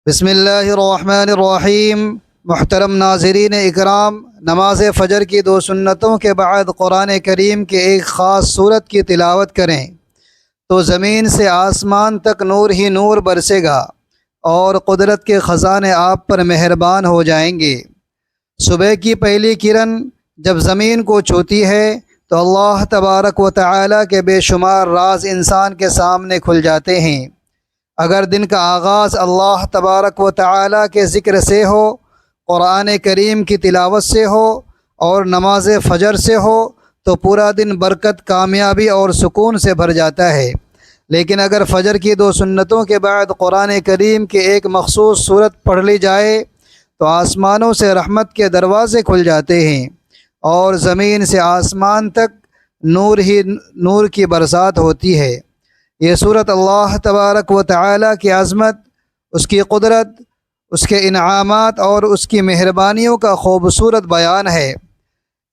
بسم اللہ الرحمن الرحیم۔ محترم ناظرین اکرام، نماز فجر کی دو سنتوں کے بعد قرآن کریم کے ایک خاص صورت کی تلاوت کریں تو زمین سے آسمان تک نور ہی نور برسے گا اور قدرت کے خزانے آپ پر مہربان ہو جائیں گے۔ صبح کی پہلی کرن جب زمین کو چھوتی ہے تو اللہ تبارک و تعالی کے بے شمار راز انسان کے سامنے کھل جاتے ہیں۔ اگر دن کا آغاز اللہ تبارک و تعالی کے ذکر سے ہو، قرآن کریم کی تلاوت سے ہو اور نماز فجر سے ہو تو پورا دن برکت، کامیابی اور سکون سے بھر جاتا ہے۔ لیکن اگر فجر کی دو سنتوں کے بعد قرآن کریم کی ایک مخصوص صورت پڑھ لی جائے تو آسمانوں سے رحمت کے دروازے کھل جاتے ہیں اور زمین سے آسمان تک نور ہی نور کی برسات ہوتی ہے۔ یہ صورت اللہ تبارک و تعالی کی عظمت، اس کی قدرت، اس کے انعامات اور اس کی مہربانیوں کا خوبصورت بیان ہے۔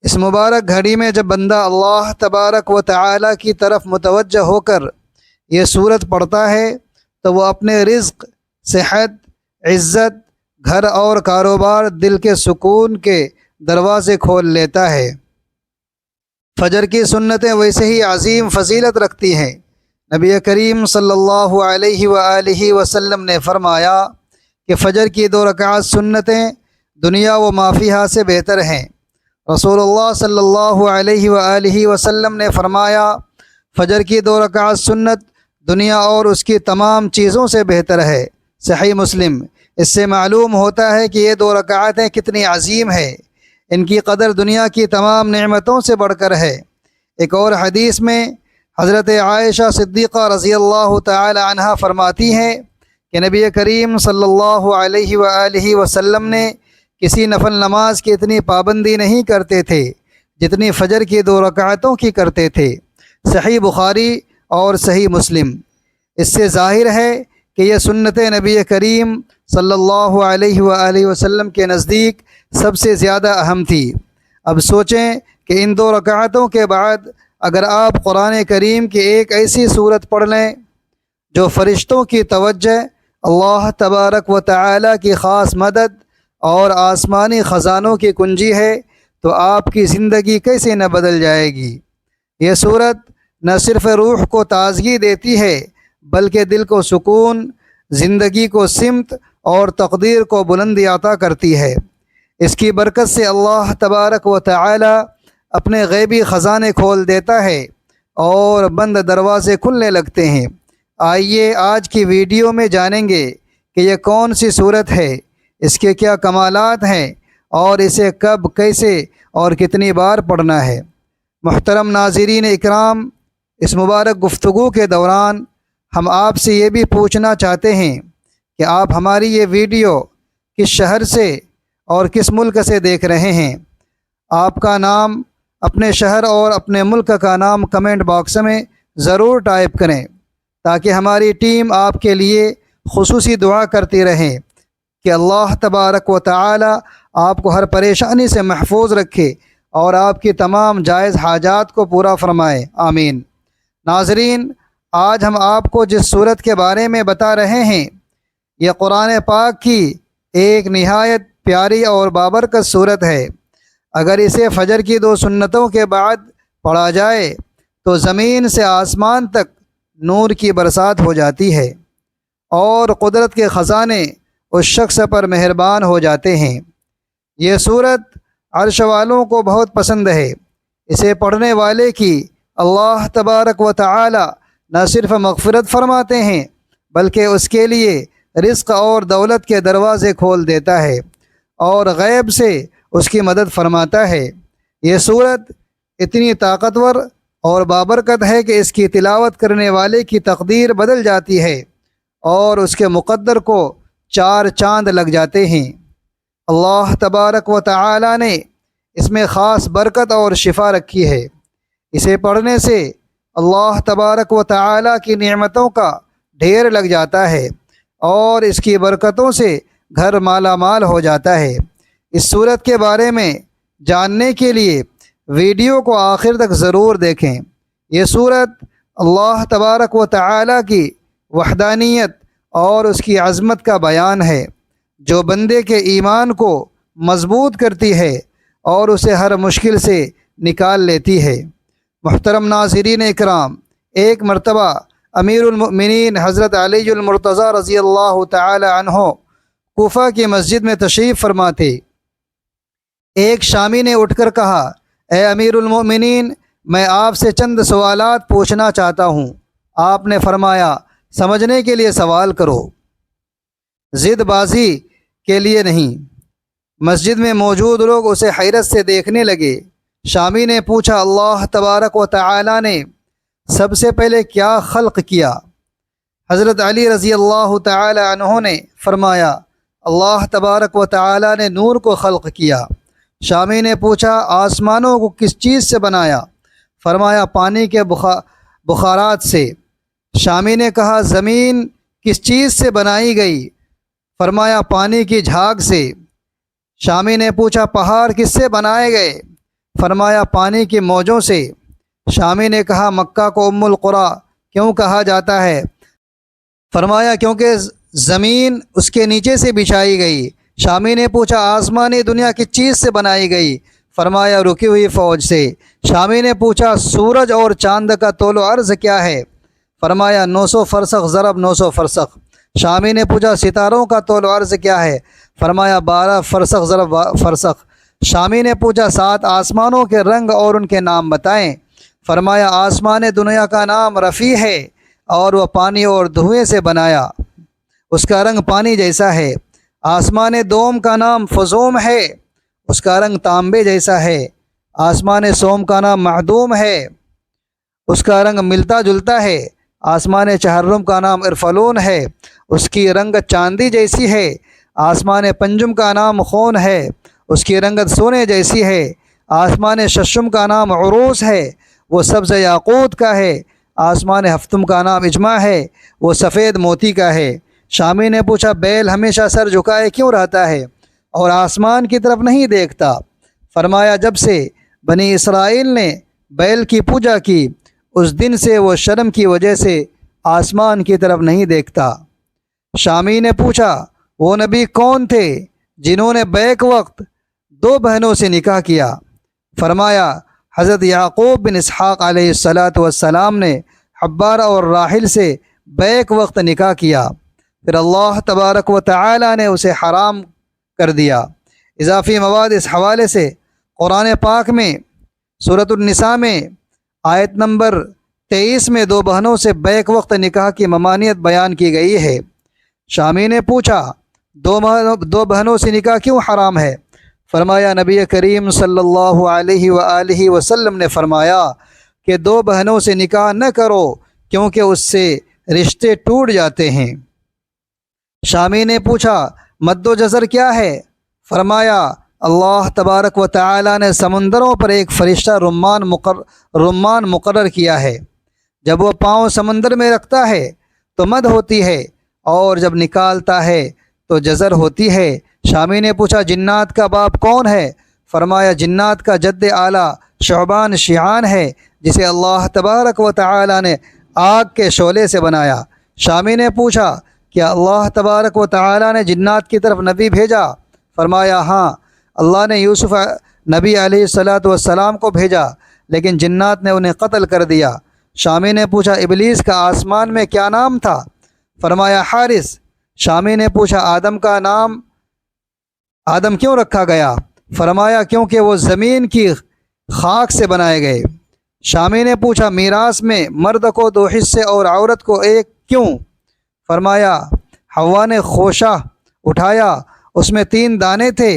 اس مبارک گھڑی میں جب بندہ اللہ تبارک و تعالی کی طرف متوجہ ہو کر یہ صورت پڑھتا ہے تو وہ اپنے رزق، صحت، عزت، گھر اور کاروبار، دل کے سکون کے دروازے کھول لیتا ہے۔ فجر کی سنتیں ویسے ہی عظیم فضیلت رکھتی ہیں۔ نبی کریم صلی اللہ علیہ وآلہ وسلم نے فرمایا کہ فجر کی 2 رکعت سنتیں دنیا و ما فیہا سے بہتر ہیں۔ رسول اللہ صلی اللہ علیہ وآلہ وسلم نے فرمایا فجر کی 2 رکعت سنت دنیا اور اس کی تمام چیزوں سے بہتر ہے۔ صحیح مسلم۔ اس سے معلوم ہوتا ہے کہ یہ 2 رکعتیں کتنی عظیم ہیں، ان کی قدر دنیا کی تمام نعمتوں سے بڑھ کر ہے۔ ایک اور حدیث میں حضرت عائشہ صدیقہ رضی اللہ تعالی عنہا فرماتی ہیں کہ نبی کریم صلی اللہ علیہ وآلہ وسلم نے کسی نفل نماز کی اتنی پابندی نہیں کرتے تھے جتنی فجر کی 2 رکعتوں کی کرتے تھے۔ صحیح بخاری اور صحیح مسلم۔ اس سے ظاہر ہے کہ یہ سنت نبی کریم صلی اللہ علیہ وآلہ وسلم کے نزدیک سب سے زیادہ اہم تھی۔ اب سوچیں کہ ان 2 رکعتوں کے بعد اگر آپ قرآن کریم کی ایک ایسی صورت پڑھ لیں جو فرشتوں کی توجہ، اللہ تبارک و تعالی کی خاص مدد اور آسمانی خزانوں کی کنجی ہے تو آپ کی زندگی کیسے نہ بدل جائے گی۔ یہ صورت نہ صرف روح کو تازگی دیتی ہے بلکہ دل کو سکون، زندگی کو سمت اور تقدیر کو بلندی عطا کرتی ہے۔ اس کی برکت سے اللہ تبارک و تعالی اپنے غیبی خزانے کھول دیتا ہے اور بند دروازے کھلنے لگتے ہیں۔ آئیے آج کی ویڈیو میں جانیں گے کہ یہ کون سی صورت ہے، اس کے کیا کمالات ہیں اور اسے کب، کیسے اور کتنی بار پڑھنا ہے۔ محترم ناظرین اکرام، اس مبارک گفتگو کے دوران ہم آپ سے یہ بھی پوچھنا چاہتے ہیں کہ آپ ہماری یہ ویڈیو کس شہر سے اور کس ملک سے دیکھ رہے ہیں۔ آپ کا نام، اپنے شہر اور اپنے ملک کا نام کمنٹ باکس میں ضرور ٹائپ کریں تاکہ ہماری ٹیم آپ کے لیے خصوصی دعا کرتی رہے کہ اللہ تبارک و تعالی آپ کو ہر پریشانی سے محفوظ رکھے اور آپ کی تمام جائز حاجات کو پورا فرمائے، آمین۔ ناظرین، آج ہم آپ کو جس صورت کے بارے میں بتا رہے ہیں یہ قرآن پاک کی ایک نہایت پیاری اور بابرکت صورت ہے۔ اگر اسے فجر کی 2 سنتوں کے بعد پڑھا جائے تو زمین سے آسمان تک نور کی برسات ہو جاتی ہے اور قدرت کے خزانے اس شخص پر مہربان ہو جاتے ہیں۔ یہ صورت عرش والوں کو بہت پسند ہے۔ اسے پڑھنے والے کی اللہ تبارک و تعالی نہ صرف مغفرت فرماتے ہیں بلکہ اس کے لیے رزق اور دولت کے دروازے کھول دیتا ہے اور غیب سے اس کی مدد فرماتا ہے۔ یہ صورت اتنی طاقتور اور بابرکت ہے کہ اس کی تلاوت کرنے والے کی تقدیر بدل جاتی ہے اور اس کے مقدر کو 4 چاند لگ جاتے ہیں۔ اللہ تبارک و تعالی نے اس میں خاص برکت اور شفا رکھی ہے۔ اسے پڑھنے سے اللہ تبارک و تعالی کی نعمتوں کا ڈھیر لگ جاتا ہے اور اس کی برکتوں سے گھر مالا مال ہو جاتا ہے۔ اس صورت کے بارے میں جاننے کے لیے ویڈیو کو آخر تک ضرور دیکھیں۔ یہ صورت اللہ تبارک و تعالی کی وحدانیت اور اس کی عظمت کا بیان ہے، جو بندے کے ایمان کو مضبوط کرتی ہے اور اسے ہر مشکل سے نکال لیتی ہے۔ محترم ناظرین اکرام، ایک مرتبہ امیر المؤمنین حضرت علی المرتضیٰ رضی اللہ تعالی عنہ کوفہ کی مسجد میں تشریف فرما تھے۔ ایک شامی نے اٹھ کر کہا، اے امیر المؤمنین، میں آپ سے چند سوالات پوچھنا چاہتا ہوں۔ آپ نے فرمایا، سمجھنے کے لیے سوال کرو، ضد بازی کے لیے نہیں۔ مسجد میں موجود لوگ اسے حیرت سے دیکھنے لگے۔ شامی نے پوچھا، اللہ تبارک و تعالی نے سب سے پہلے کیا خلق کیا؟ حضرت علی رضی اللہ تعالی عنہ نے فرمایا، اللہ تبارک و تعالی نے نور کو خلق کیا۔ شامی نے پوچھا، آسمانوں کو کس چیز سے بنایا؟ فرمایا، پانی کے بخارات سے۔ شامی نے کہا، زمین کس چیز سے بنائی گئی؟ فرمایا، پانی کی جھاگ سے۔ شامی نے پوچھا، پہاڑ کس سے بنائے گئے؟ فرمایا، پانی کی موجوں سے۔ شامی نے کہا، مکہ کو ام القریٰ کیوں کہا جاتا ہے؟ فرمایا، کیونکہ زمین اس کے نیچے سے بچھائی گئی۔ شامی نے پوچھا، آسمانی دنیا کس چیز سے بنائی گئی؟ فرمایا، رکی ہوئی فوج سے۔ شامی نے پوچھا، سورج اور چاند کا طول و عرض کیا ہے؟ فرمایا، 900 فرسخ ضرب 900 فرسخ۔ شامی نے پوچھا، ستاروں کا طول و عرض کیا ہے؟ فرمایا، 12 فرسخ ضرب فرسخ۔ شامی نے پوچھا، 7 آسمانوں کے رنگ اور ان کے نام بتائیں۔ فرمایا، آسمان دنیا کا نام رفیع ہے اور وہ پانی اور دھوئیں سے بنایا، اس کا رنگ پانی جیسا ہے۔ آسمان دوم کا نام فزوم ہے، اس کا رنگ تانبے جیسا ہے۔ آسمان سوم کا نام معدوم ہے، اس کا رنگ ملتا جلتا ہے۔ آسمان چہرم کا نام ارفلون ہے، اس کی رنگت چاندی جیسی ہے۔ آسمان پنجم کا نام خون ہے، اس کی رنگت سونے جیسی ہے۔ آسمان ششم کا نام عروس ہے، وہ سبز یاقوت کا ہے۔ آسمان ہفتم کا نام اجماع ہے، وہ سفید موتی کا ہے۔ شامی نے پوچھا، بیل ہمیشہ سر جھکائے کیوں رہتا ہے اور آسمان کی طرف نہیں دیکھتا؟ فرمایا، جب سے بنی اسرائیل نے بیل کی پوجا کی، اس دن سے وہ شرم کی وجہ سے آسمان کی طرف نہیں دیکھتا۔ شامی نے پوچھا، وہ نبی کون تھے جنہوں نے بیک وقت 2 بہنوں سے نکاح کیا؟ فرمایا، حضرت یعقوب بن اسحاق علیہ السلام نے حبارہ اور راحل سے بیک وقت نکاح کیا، پھر اللہ تبارک و تعالی نے اسے حرام کر دیا۔ اضافی مواد اس حوالے سے قرآن پاک میں سورۃ النساء میں آیت نمبر 23 میں 2 بہنوں سے بیک وقت نکاح کی ممانعت بیان کی گئی ہے۔ شامی نے پوچھا، 2 بہنوں سے نکاح کیوں حرام ہے؟ فرمایا، نبی کریم صلی اللہ علیہ وآلہ وسلم نے فرمایا کہ 2 بہنوں سے نکاح نہ کرو، کیونکہ اس سے رشتے ٹوٹ جاتے ہیں۔ شامی نے پوچھا، مد و جزر کیا ہے؟ فرمایا، اللہ تبارک و تعالی نے سمندروں پر ایک فرشتہ رمان مقرر کیا ہے۔ جب وہ پاؤں سمندر میں رکھتا ہے تو مد ہوتی ہے، اور جب نکالتا ہے تو جزر ہوتی ہے۔ شامی نے پوچھا، جنات کا باپ کون ہے؟ فرمایا، جنات کا جد اعلیٰ شعبان شیعان ہے، جسے اللہ تبارک و تعالی نے آگ کے شعلے سے بنایا۔ شامی نے پوچھا، کیا اللہ تبارک و تعالی نے جنات کی طرف نبی بھیجا؟ فرمایا، ہاں، اللہ نے یوسف نبی علیہ السلام کو بھیجا، لیکن جنات نے انہیں قتل کر دیا۔ شامی نے پوچھا، ابلیس کا آسمان میں کیا نام تھا؟ فرمایا، حارث۔ شامی نے پوچھا، آدم کا نام آدم کیوں رکھا گیا؟ فرمایا، کیونکہ وہ زمین کی خاک سے بنائے گئے۔ شامی نے پوچھا، میراث میں مرد کو 2 حصے اور عورت کو 1 کیوں؟ فرمایا، حوا نے خوشہ اٹھایا، اس میں 3 دانے تھے،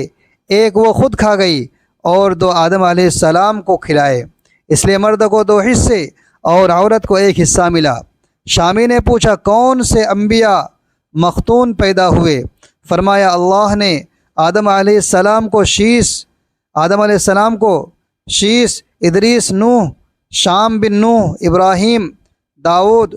1 وہ خود کھا گئی اور 2 آدم علیہ السلام کو کھلائے، اس لیے مرد کو 2 حصے اور عورت کو 1 حصہ ملا۔ شامی نے پوچھا، کون سے انبیاء مختون پیدا ہوئے؟ فرمایا، اللہ نے آدم علیہ السلام کو شیس، ادریس، نوح، شام بن نوح، ابراہیم، داؤد،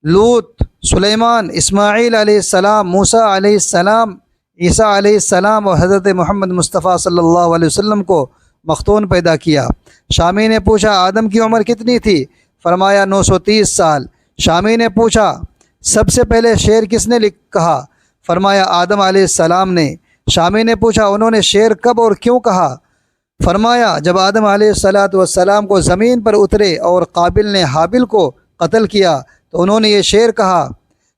لوط، سلیمان، اسماعیل علیہ السلام، موسیٰ علیہ السلام، عیسیٰ علیہ السلام اور حضرت محمد مصطفیٰ صلی اللہ علیہ وسلم کو مختون پیدا کیا۔ شامی نے پوچھا، آدم کی عمر کتنی تھی؟ فرمایا، 930 سال۔ شامی نے پوچھا، سب سے پہلے شعر کس نے کہا؟ فرمایا آدم علیہ السلام نے۔ شامی نے پوچھا انہوں نے شعر کب اور کیوں کہا؟ فرمایا جب آدم علیہ السلام کو زمین پر اترے اور قابل نے حابل کو قتل کیا تو انہوں نے یہ شعر کہا،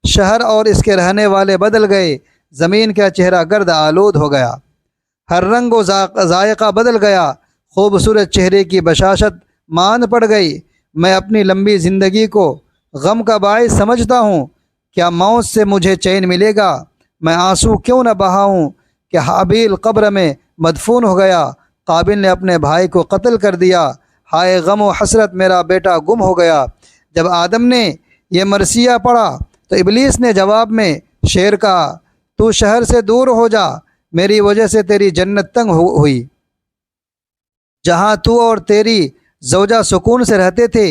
شہر اور اس کے رہنے والے بدل گئے، زمین کا چہرہ گرد آلود ہو گیا، ہر رنگ و ذائقہ بدل گیا، خوبصورت چہرے کی بشاشت ماند پڑ گئی، میں اپنی لمبی زندگی کو غم کا باعث سمجھتا ہوں، کیا موت سے مجھے چین ملے گا؟ میں آنسو کیوں نہ بہاؤں کہ حابیل قبر میں مدفون ہو گیا، قابل نے اپنے بھائی کو قتل کر دیا، ہائے غم و حسرت میرا بیٹا گم ہو گیا۔ جب آدم نے یہ مرثیہ پڑھا تو ابلیس نے جواب میں شعر کہا، تو شہر سے دور ہو جا، میری وجہ سے تیری جنت تنگ ہوئی، جہاں تو اور تیری زوجہ سکون سے رہتے تھے،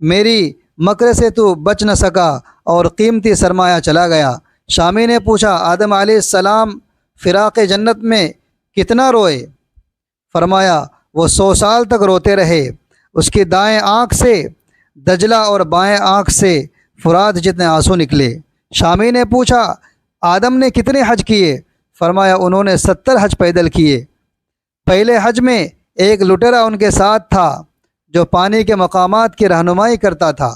میری مکر سے تو بچ نہ سکا اور قیمتی سرمایہ چلا گیا۔ شامی نے پوچھا آدم علیہ السلام فراق جنت میں کتنا روئے؟ فرمایا وہ 100 سال تک روتے رہے، اس کی دائیں آنکھ سے دجلہ اور بائیں آنکھ سے فرات جتنے آنسو نکلے۔ شامی نے پوچھا آدم نے کتنے حج کیے؟ فرمایا انہوں نے 70 حج پیدل کیے۔ پہلے حج میں ایک لٹیرا ان کے ساتھ تھا جو پانی کے مقامات کی رہنمائی کرتا تھا،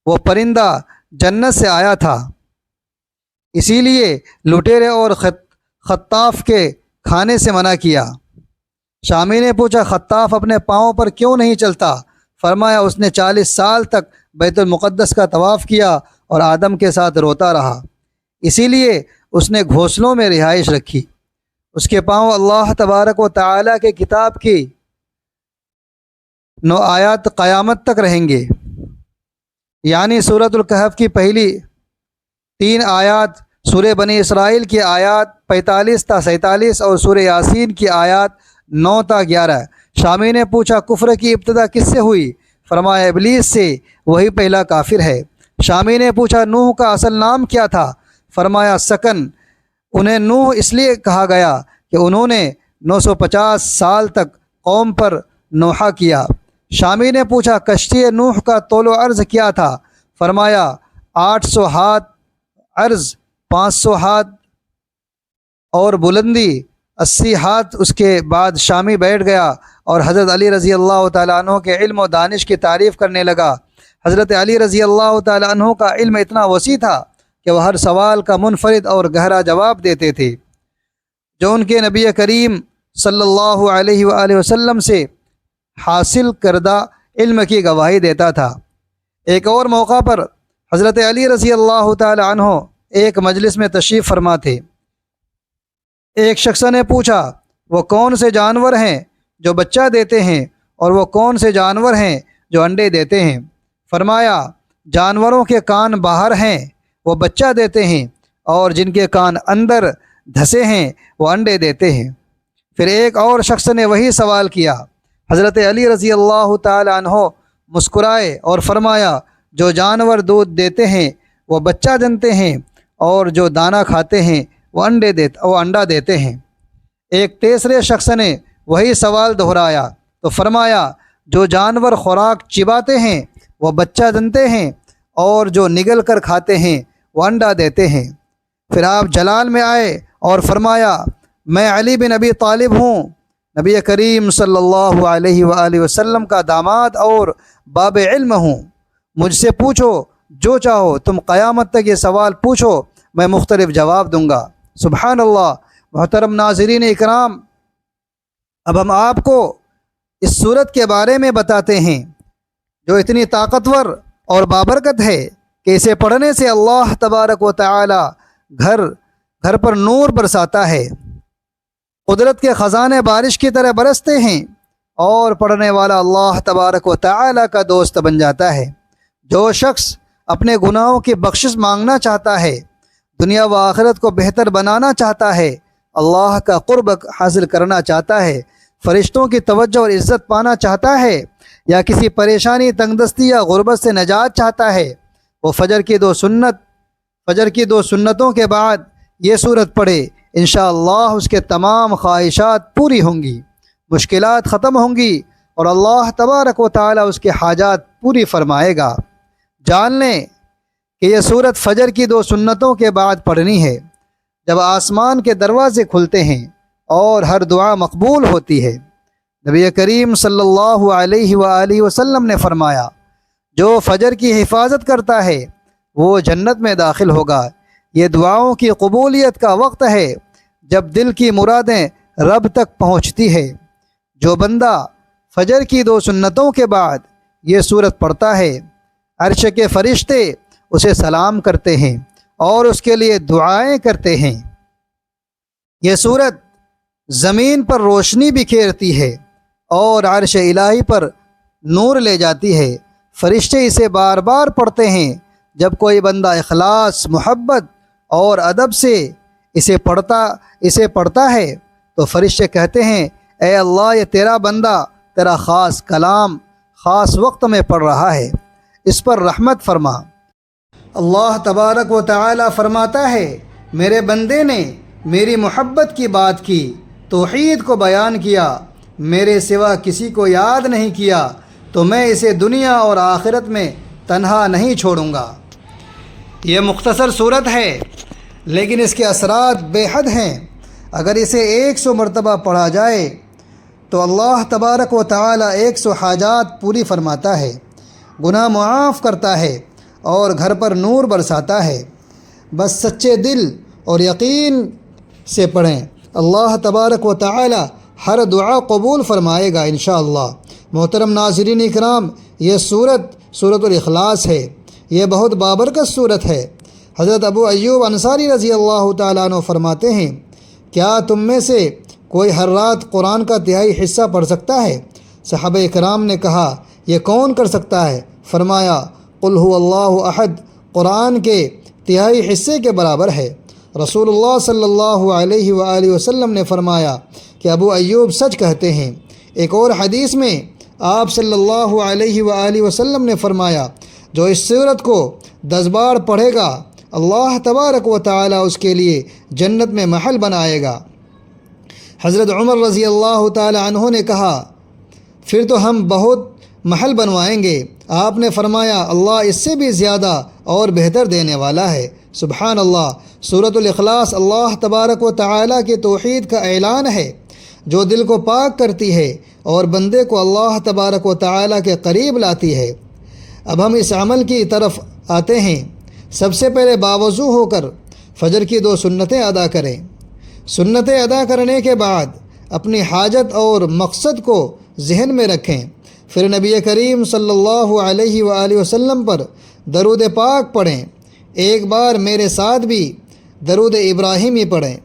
وہ پرندہ جنت سے آیا تھا، اسی لیے لٹیرے اور خطاف کے کھانے سے منع کیا۔ شامی نے پوچھا خطاف اپنے پاؤں پر کیوں نہیں چلتا؟ فرمایا اس نے 40 سال تک بیت المقدس کا طواف کیا اور آدم کے ساتھ روتا رہا، اسی لیے اس نے گھونسلوں میں رہائش رکھی، اس کے پاؤں اللہ تبارک و تعالی کے کتاب کی 9 آیات قیامت تک رہیں گے، یعنی سورۃ الکہف کی پہلی 3 آیات، سورہ بنی اسرائیل کی آیات 45 تا 47 اور سورہ یاسین کی آیات 9 تا 11۔ شامی نے پوچھا کفر کی ابتدا کس سے ہوئی؟ فرمایا ابلیس سے، وہی پہلا کافر ہے۔ شامی نے پوچھا نوح کا اصل نام کیا تھا؟ فرمایا سکن، انہیں نوح اس لیے کہا گیا کہ انہوں نے 950 سال تک قوم پر نوحہ کیا۔ شامی نے پوچھا کشتی نوح کا طول و عرض کیا تھا؟ فرمایا 800 ہاتھ عرض، 500 ہاتھ اور بلندی 80 ہاتھ۔ اس کے بعد شامی بیٹھ گیا اور حضرت علی رضی اللہ تعالیٰ عنہ کے علم و دانش کی تعریف کرنے لگا۔ حضرت علی رضی اللہ تعالیٰ عنہ کا علم اتنا وسیع تھا کہ وہ ہر سوال کا منفرد اور گہرا جواب دیتے تھے، جو ان کے نبی کریم صلی اللہ علیہ وآلہ وسلم سے حاصل کردہ علم کی گواہی دیتا تھا۔ ایک اور موقع پر حضرت علی رضی اللہ تعالی عنہ ایک مجلس میں تشریف فرما تھے۔ ایک شخص نے پوچھا وہ کون سے جانور ہیں جو بچہ دیتے ہیں اور وہ کون سے جانور ہیں جو انڈے دیتے ہیں؟ فرمایا جانوروں کے کان باہر ہیں وہ بچہ دیتے ہیں، اور جن کے کان اندر دھسے ہیں وہ انڈے دیتے ہیں۔ پھر ایک اور شخص نے وہی سوال کیا۔ حضرت علی رضی اللہ تعالی عنہ مسکرائے اور فرمایا جو جانور دودھ دیتے ہیں وہ بچہ جنتے ہیں، اور جو دانہ کھاتے ہیں وہ انڈا دیتے ہیں۔ ایک تیسرے شخص نے وہی سوال دہرایا تو فرمایا جو جانور خوراک چباتے ہیں وہ بچہ جنتے ہیں، اور جو نگل کر کھاتے ہیں وہ انڈا دیتے ہیں۔ پھر آپ جلال میں آئے اور فرمایا میں علی بن ابی طالب ہوں، نبی کریم صلی اللہ علیہ وآلہ وسلم کا داماد اور باب علم ہوں، مجھ سے پوچھو جو چاہو، تم قیامت تک یہ سوال پوچھو، میں مختلف جواب دوں گا۔ سبحان اللہ۔ محترم ناظرین اکرام، اب ہم آپ کو اس صورت کے بارے میں بتاتے ہیں جو اتنی طاقتور اور بابرکت ہے کہ اسے پڑھنے سے اللہ تبارک و تعالی گھر پر نور برساتا ہے، قدرت کے خزانے بارش کی طرح برستے ہیں، اور پڑھنے والا اللہ تبارک و تعالی کا دوست بن جاتا ہے۔ جو شخص اپنے گناہوں کی بخشش مانگنا چاہتا ہے، دنیا و آخرت کو بہتر بنانا چاہتا ہے، اللہ کا قرب حاصل کرنا چاہتا ہے، فرشتوں کی توجہ اور عزت پانا چاہتا ہے، یا کسی پریشانی، تنگدستی یا غربت سے نجات چاہتا ہے، وہ فجر کی دو سنتوں کے بعد یہ سورت پڑھے، انشاءاللہ اس کے تمام خواہشات پوری ہوں گی، مشکلات ختم ہوں گی، اور اللہ تبارک و تعالی اس کے حاجات پوری فرمائے گا۔ جان لیں کہ یہ صورت فجر کی 2 سنتوں کے بعد پڑھنی ہے، جب آسمان کے دروازے کھلتے ہیں اور ہر دعا مقبول ہوتی ہے۔ نبی کریم صلی اللہ علیہ وآلہ وسلم نے فرمایا، جو فجر کی حفاظت کرتا ہے وہ جنت میں داخل ہوگا۔ یہ دعاؤں کی قبولیت کا وقت ہے جب دل کی مرادیں رب تک پہنچتی ہے۔ جو بندہ فجر کی 2 سنتوں کے بعد یہ صورت پڑھتا ہے، عرش کے فرشتے اسے سلام کرتے ہیں اور اس کے لیے دعائیں کرتے ہیں۔ یہ صورت زمین پر روشنی بکھیرتی ہے اور عرش الہی پر نور لے جاتی ہے۔ فرشتے اسے بار بار پڑھتے ہیں۔ جب کوئی بندہ اخلاص، محبت اور ادب سے اسے پڑھتا ہے تو فرشتے کہتے ہیں، اے اللہ، یہ تیرا بندہ تیرا خاص کلام خاص وقت میں پڑھ رہا ہے، اس پر رحمت فرما۔ اللہ تبارک و تعالی فرماتا ہے، میرے بندے نے میری محبت کی بات کی، توحید کو بیان کیا، میرے سوا کسی کو یاد نہیں کیا، تو میں اسے دنیا اور آخرت میں تنہا نہیں چھوڑوں گا۔ یہ مختصر صورت ہے لیکن اس کے اثرات بے حد ہیں۔ اگر اسے 100 مرتبہ پڑھا جائے تو اللہ تبارک و تعالی 100 حاجات پوری فرماتا ہے، گناہ معاف کرتا ہے اور گھر پر نور برساتا ہے۔ بس سچے دل اور یقین سے پڑھیں، اللہ تبارک و تعالی ہر دعا قبول فرمائے گا انشاءاللہ۔ محترم ناظرین اکرام، یہ سورۃ الاخلاص ہے۔ یہ بہت بابرکت صورت ہے۔ حضرت ابو ایوب انصاری رضی اللہ تعالیٰ عنہ فرماتے ہیں، کیا تم میں سے کوئی ہر رات قرآن کا تہائی حصہ پڑھ سکتا ہے؟ صحابہ کرام نے کہا، یہ کون کر سکتا ہے؟ فرمایا، قل هو اللہ احد قرآن کے تہائی حصے کے برابر ہے۔ رسول اللہ صلی اللہ علیہ وآلہ وسلم نے فرمایا کہ ابو ایوب سچ کہتے ہیں۔ ایک اور حدیث میں آپ صلی اللہ علیہ وآلہ وسلم نے فرمایا، جو اس صورت کو 10 بار پڑھے گا اللہ تبارک و تعالی اس کے لیے جنت میں محل بنائے گا۔ حضرت عمر رضی اللہ تعالی عنہ نے کہا، پھر تو ہم بہت محل بنوائیں گے۔ آپ نے فرمایا، اللہ اس سے بھی زیادہ اور بہتر دینے والا ہے۔ سبحان اللہ۔ سورۃ الاخلاص اللہ تبارک و تعالی کی توحید کا اعلان ہے، جو دل کو پاک کرتی ہے اور بندے کو اللہ تبارک و تعالی کے قریب لاتی ہے۔ اب ہم اس عمل کی طرف آتے ہیں۔ سب سے پہلے باوضو ہو کر فجر کی 2 سنتیں ادا کریں۔ سنتیں ادا کرنے کے بعد اپنی حاجت اور مقصد کو ذہن میں رکھیں۔ پھر نبی کریم صلی اللہ علیہ وآلہ وسلم پر درود پاک پڑھیں۔ ایک بار میرے ساتھ بھی درود ابراہیمی پڑھیں۔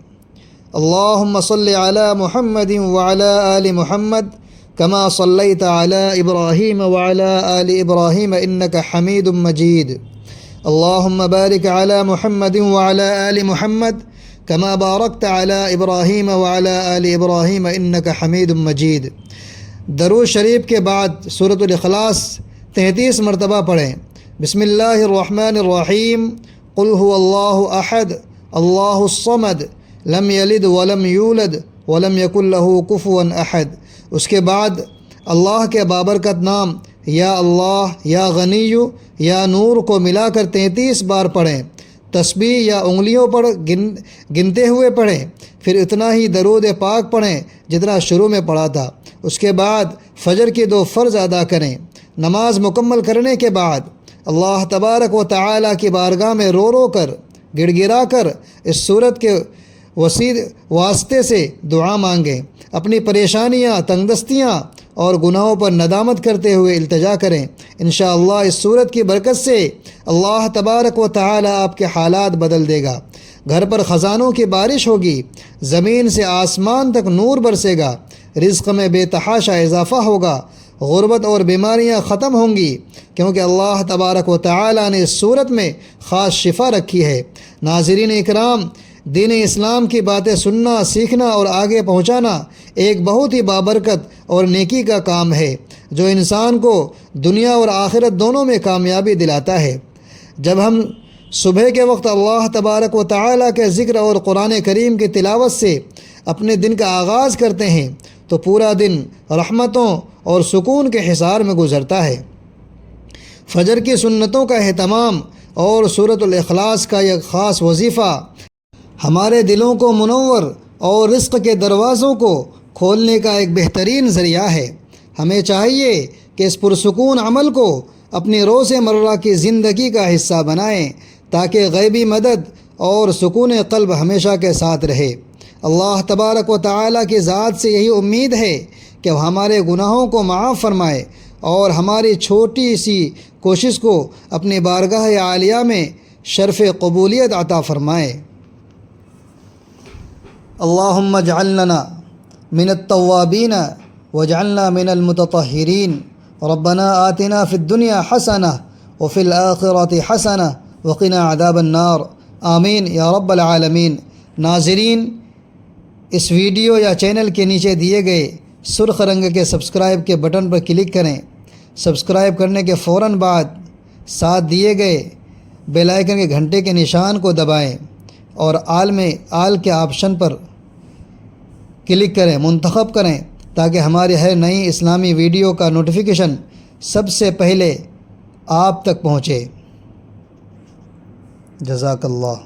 اللہم صلی علی محمد وعلی آل محمد کما صلیت علی ابراہیم وعلی آل ابراہیم انک حمید مجید۔ اللہم بارک علی محمد وعلی آل محمد کما بارکت علی ابراہیم وعلی آل ابراہیم انک حمید مجید۔ درود شریف کے بعد سورۃ الاخلاص 33 مرتبہ پڑھیں۔ بسم اللہ الرحمن الرحیم، قل هو اللہ احد اللہ الصمد لم یلد ولم یولد ولم یکن لہ کفوا احد۔ اس کے بعد اللہ کے بابرکت نام یا اللہ، یا غنی، یا نور کو ملا کر 33 بار پڑھیں۔ تسبیح یا انگلیوں پر گنتے ہوئے پڑھیں۔ پھر اتنا ہی درود پاک پڑھیں جتنا شروع میں پڑھا تھا۔ اس کے بعد فجر کی 2 فرض ادا کریں۔ نماز مکمل کرنے کے بعد اللہ تبارک و تعالی کی بارگاہ میں رو رو کر، گڑ گڑا کر اس صورت کے واسطے سے دعا مانگیں۔ اپنی پریشانیاں، تنگدستیاں اور گناہوں پر ندامت کرتے ہوئے التجا کریں۔ انشاءاللہ اس صورت کی برکت سے اللہ تبارک و تعالی آپ کے حالات بدل دے گا۔ گھر پر خزانوں کی بارش ہوگی، زمین سے آسمان تک نور برسے گا، رزق میں بے تحاشا اضافہ ہوگا، غربت اور بیماریاں ختم ہوں گی، کیونکہ اللہ تبارک و تعالی نے اس صورت میں خاص شفا رکھی ہے۔ ناظرین اکرام، دین اسلام کی باتیں سننا، سیکھنا اور آگے پہنچانا ایک بہت ہی بابرکت اور نیکی کا کام ہے، جو انسان کو دنیا اور آخرت دونوں میں کامیابی دلاتا ہے۔ جب ہم صبح کے وقت اللہ تبارک و تعالی کے ذکر اور قرآن کریم کی تلاوت سے اپنے دن کا آغاز کرتے ہیں تو پورا دن رحمتوں اور سکون کے حصار میں گزرتا ہے۔ فجر کی سنتوں کا اہتمام اور سورۃ الاخلاص کا یہ خاص وظیفہ ہمارے دلوں کو منور اور رزق کے دروازوں کو کھولنے کا ایک بہترین ذریعہ ہے۔ ہمیں چاہیے کہ اس پرسکون عمل کو اپنی روز مرہ کی زندگی کا حصہ بنائیں تاکہ غیبی مدد اور سکون قلب ہمیشہ کے ساتھ رہے۔ اللہ تبارک و تعالیٰ کی ذات سے یہی امید ہے کہ وہ ہمارے گناہوں کو معاف فرمائے اور ہماری چھوٹی سی کوشش کو اپنی بارگاہ عالیہ میں شرف قبولیت عطا فرمائے۔ اللہم اجعلنا من التوابین واجعلنا من المتطہرین، ربنا آتنا فی الدنیا حسنہ وفی الآخرۃ حسنہ وقنا عذاب النار، آمین یا رب العالمین۔ ناظرین، اس ویڈیو یا چینل کے نیچے دیے گئے سرخ رنگ کے سبسکرائب کے بٹن پر کلک کریں۔ سبسکرائب کرنے کے فوراً بعد ساتھ دیے گئے بیل آئیکن کے گھنٹے کے نشان کو دبائیں اور آل کے آپشن پر کلک کریں، منتخب کریں تاکہ ہماری ہر نئی اسلامی ویڈیو کا نوٹیفیکیشن سب سے پہلے آپ تک پہنچے۔ جزاک اللہ۔